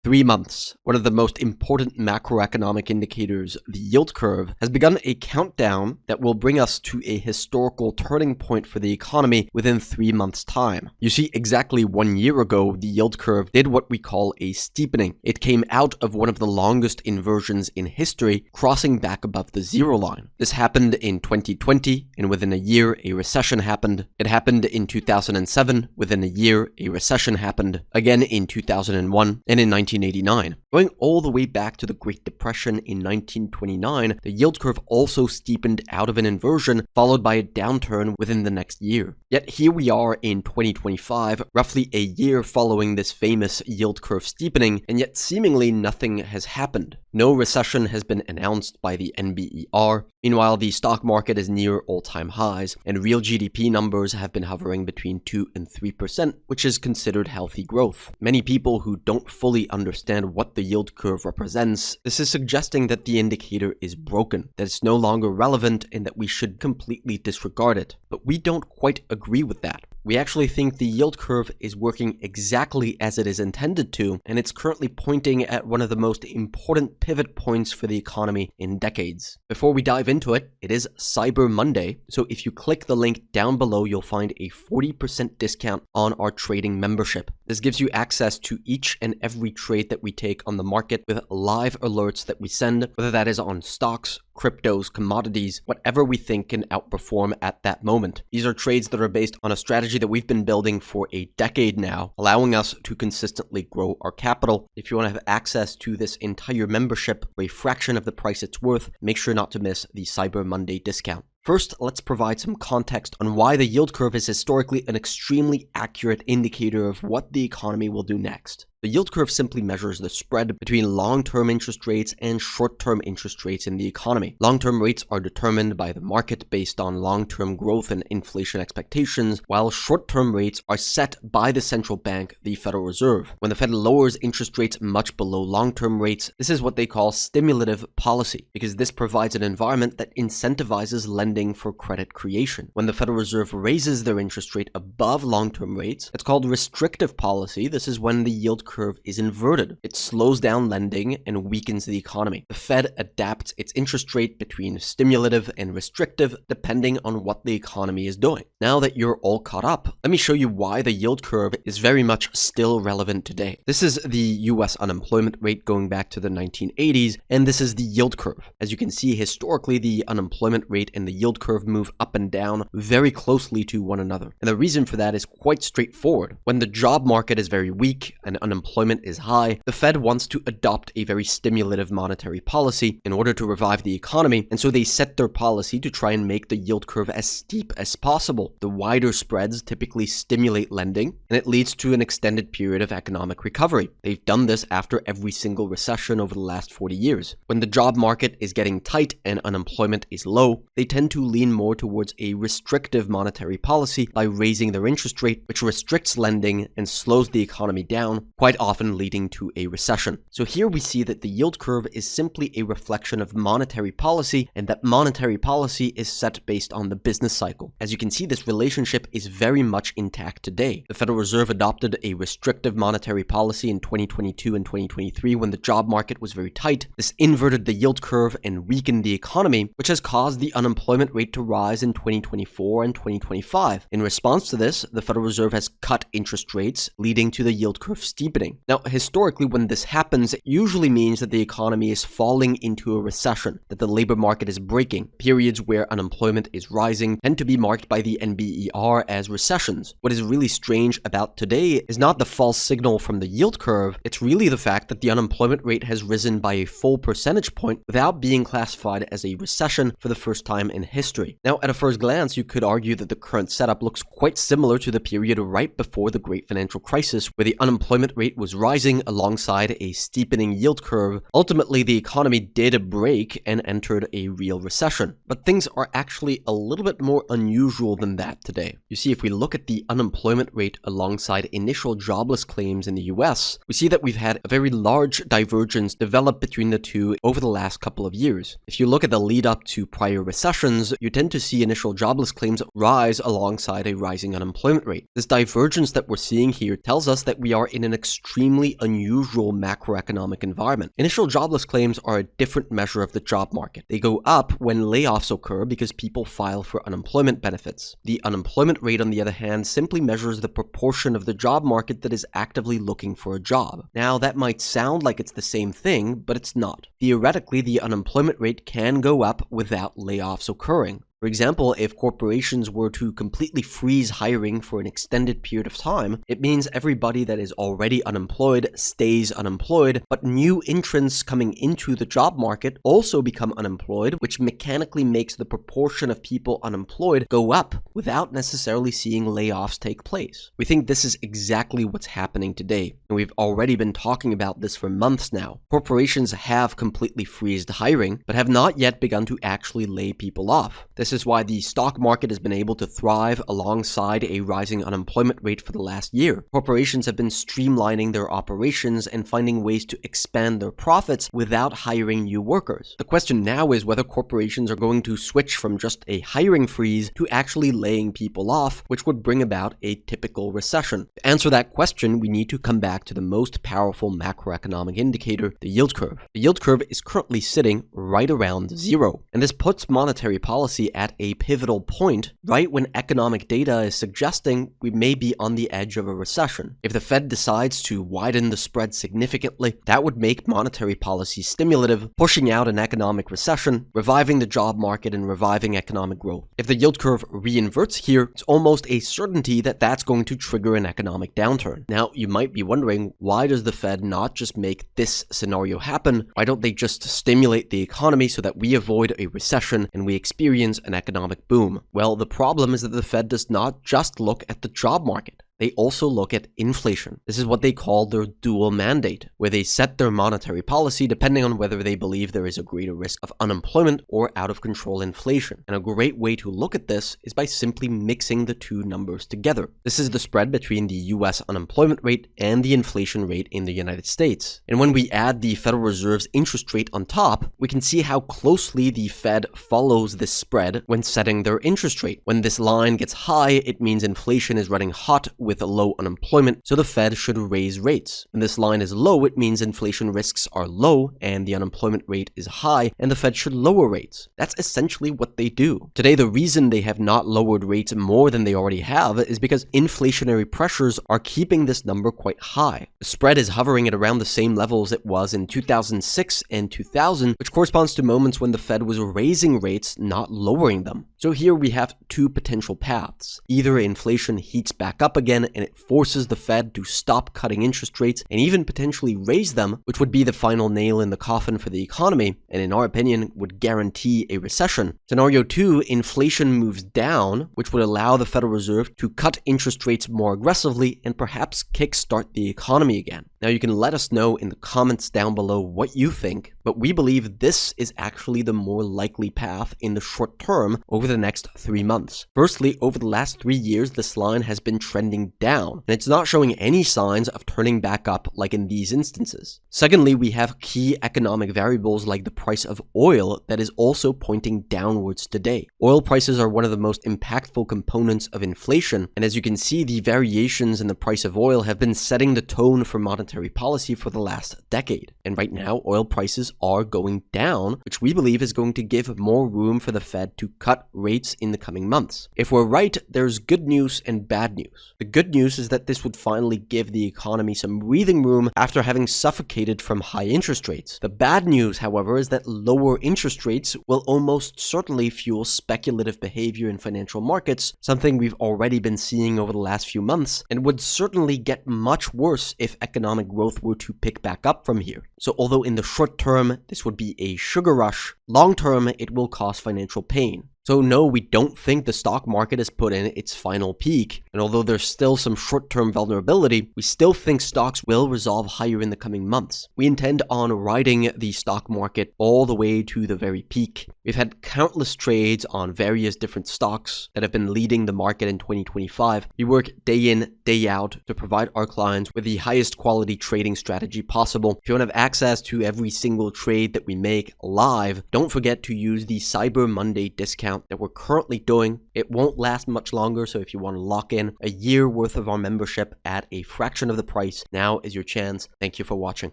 3 months, one of the most important macroeconomic indicators, the yield curve, has begun a countdown that will bring us to a historical turning point for the economy within 3 months' time. You see, exactly 1 year ago, the yield curve did what we call a steepening. It came out of one of the longest inversions in history, crossing back above the zero line. This happened in 2020, and within a year, a recession happened. It happened in 2007, within a year, a recession happened. Again in 2001, and in 1989. Going all the way back to the Great Depression in 1929, the yield curve also steepened out of an inversion, followed by a downturn within the next year. Yet here we are in 2025, roughly a year following this famous yield curve steepening, and yet seemingly nothing has happened. No recession has been announced by the NBER. Meanwhile, the stock market is near all-time highs, and real GDP numbers have been hovering between 2 and 3%, which is considered healthy growth. Many people who don't fully understand what the yield curve represents, this is suggesting that the indicator is broken, that it's no longer relevant, and that we should completely disregard it. But we don't quite agree with that. We actually think the yield curve is working exactly as it is intended to, and it's currently pointing at one of the most important pivot points for the economy in decades. Before we dive into it, it is Cyber Monday, so if you click the link down below, you'll find a 40% discount on our trading membership. This gives you access to each and every trade that we take on the market with live alerts that we send, whether that is on stocks, cryptos, commodities, whatever we think can outperform at that moment. These are trades that are based on a strategy that we've been building for a decade now, allowing us to consistently grow our capital. If you want to have access to this entire membership for a fraction of the price it's worth, make sure not to miss the Cyber Monday discount. First, let's provide some context on why the yield curve is historically an extremely accurate indicator of what the economy will do next. The yield curve simply measures the spread between long-term interest rates and short-term interest rates in the economy. Long-term rates are determined by the market based on long-term growth and inflation expectations, while short-term rates are set by the central bank, the Federal Reserve. When the Fed lowers interest rates much below long-term rates, this is what they call stimulative policy, because this provides an environment that incentivizes lending for credit creation. When the Federal Reserve raises their interest rate above long-term rates, it's called restrictive policy. This is when the yield curve is inverted. It slows down lending and weakens the economy. The Fed adapts its interest rate between stimulative and restrictive depending on what the economy is doing. Now that you're all caught up, let me show you why the yield curve is very much still relevant today. This is the US unemployment rate going back to the 1980s, and this is the yield curve. As you can see, historically, the unemployment rate and the yield curve move up and down very closely to one another. And the reason for that is quite straightforward. When the job market is very weak and unemployment is high, the Fed wants to adopt a very stimulative monetary policy in order to revive the economy, and so they set their policy to try and make the yield curve as steep as possible. The wider spreads typically stimulate lending, and it leads to an extended period of economic recovery. They've done this after every single recession over the last 40 years. When the job market is getting tight and unemployment is low, they tend to lean more towards a restrictive monetary policy by raising their interest rate, which restricts lending and slows the economy down, quite often leading to a recession. So here we see that the yield curve is simply a reflection of monetary policy, and that monetary policy is set based on the business cycle. As you can see, this relationship is very much intact today. The Federal Reserve adopted a restrictive monetary policy in 2022 and 2023 when the job market was very tight. This inverted the yield curve and weakened the economy, which has caused the unemployment rate to rise in 2024 and 2025. In response to this, the Federal Reserve has cut interest rates, leading to the yield curve steepening. Now, historically, when this happens, it usually means that the economy is falling into a recession, that the labor market is breaking. Periods where unemployment is rising tend to be marked by the NBER as recessions. What is really strange about today is not the false signal from the yield curve, it's really the fact that the unemployment rate has risen by a full percentage point without being classified as a recession for the first time in history. Now, at a first glance, you could argue that the current setup looks quite similar to the period right before the Great Financial Crisis, where the unemployment rate was rising alongside a steepening yield curve. Ultimately, the economy did break and entered a real recession. But things are actually a little bit more unusual than that today. You see, if we look at the unemployment rate alongside initial jobless claims in the US, we see that we've had a very large divergence develop between the two over the last couple of years. If you look at the lead up to prior recessions, you tend to see initial jobless claims rise alongside a rising unemployment rate. This divergence that we're seeing here tells us that we are in an extreme extremely unusual macroeconomic environment. Initial jobless claims are a different measure of the job market. They go up when layoffs occur because people file for unemployment benefits. The unemployment rate, on the other hand, simply measures the proportion of the job market that is actively looking for a job. Now, that might sound like it's the same thing, but it's not. Theoretically, the unemployment rate can go up without layoffs occurring. For example, if corporations were to completely freeze hiring for an extended period of time, it means everybody that is already unemployed stays unemployed, but new entrants coming into the job market also become unemployed, which mechanically makes the proportion of people unemployed go up without necessarily seeing layoffs take place. We think this is exactly what's happening today, and we've already been talking about this for months now. Corporations have completely freezed hiring, but have not yet begun to actually lay people off. This is why the stock market has been able to thrive alongside a rising unemployment rate for the last year. Corporations have been streamlining their operations and finding ways to expand their profits without hiring new workers. The question now is whether corporations are going to switch from just a hiring freeze to actually laying people off, which would bring about a typical recession. To answer that question, we need to come back to the most powerful macroeconomic indicator, the yield curve. The yield curve is currently sitting right around 0, and this puts monetary policy at a pivotal point right when economic data is suggesting we may be on the edge of a recession. If the Fed decides to widen the spread significantly, that would make monetary policy stimulative, pushing out an economic recession, reviving the job market and reviving economic growth. If the yield curve reinverts here, it's almost a certainty that that's going to trigger an economic downturn. Now, you might be wondering, why does the Fed not just make this scenario happen? Why don't they just stimulate the economy so that we avoid a recession and we experience an economic boom? Well, the problem is that the Fed does not just look at the job market. They also look at inflation. This is what they call their dual mandate, where they set their monetary policy depending on whether they believe there is a greater risk of unemployment or out of control inflation. And a great way to look at this is by simply mixing the two numbers together. This is the spread between the US unemployment rate and the inflation rate in the United States. And when we add the Federal Reserve's interest rate on top, we can see how closely the Fed follows this spread when setting their interest rate. When this line gets high, it means inflation is running hot with a low unemployment, so the Fed should raise rates. When this line is low, it means inflation risks are low and the unemployment rate is high, and the Fed should lower rates. That's essentially what they do. Today, the reason they have not lowered rates more than they already have is because inflationary pressures are keeping this number quite high. The spread is hovering at around the same levels it was in 2006 and 2000, which corresponds to moments when the Fed was raising rates, not lowering them. So here we have two potential paths. Either inflation heats back up again and it forces the Fed to stop cutting interest rates and even potentially raise them, which would be the final nail in the coffin for the economy, and in our opinion would guarantee a recession. Scenario 2, inflation moves down, which would allow the Federal Reserve to cut interest rates more aggressively and perhaps kickstart the economy again. Now you can let us know in the comments down below what you think, but we believe this is actually the more likely path in the short term over the next 3 months. Firstly, over the last 3 years, this line has been trending down, and it's not showing any signs of turning back up like in these instances. Secondly, we have key economic variables like the price of oil that is also pointing downwards today. Oil prices are one of the most impactful components of inflation, and as you can see, the variations in the price of oil have been setting the tone for monetary policy for the last decade. And right now, oil prices are going down, which we believe is going to give more room for the Fed to cut rates in the coming months. If we're right, there's good news and bad news. The good news is that this would finally give the economy some breathing room after having suffocated from high interest rates. The bad news, however, is that lower interest rates will almost certainly fuel speculative behavior in financial markets, something we've already been seeing over the last few months, and would certainly get much worse if economic growth were to pick back up from here. So although in the short term this would be a sugar rush, long term it will cause financial pain. So no, we don't think the stock market has put in its final peak, and although there's still some short-term vulnerability, we still think stocks will resolve higher in the coming months. We intend on riding the stock market all the way to the very peak. We've had countless trades on various different stocks that have been leading the market in 2025. We work day in, day out to provide our clients with the highest quality trading strategy possible. If you want to have access to every single trade that we make live, don't forget to use the Cyber Monday discount account that we're currently doing. It won't last much longer, so if you want to lock in a year worth of our membership at a fraction of the price, now is your chance. Thank you for watching.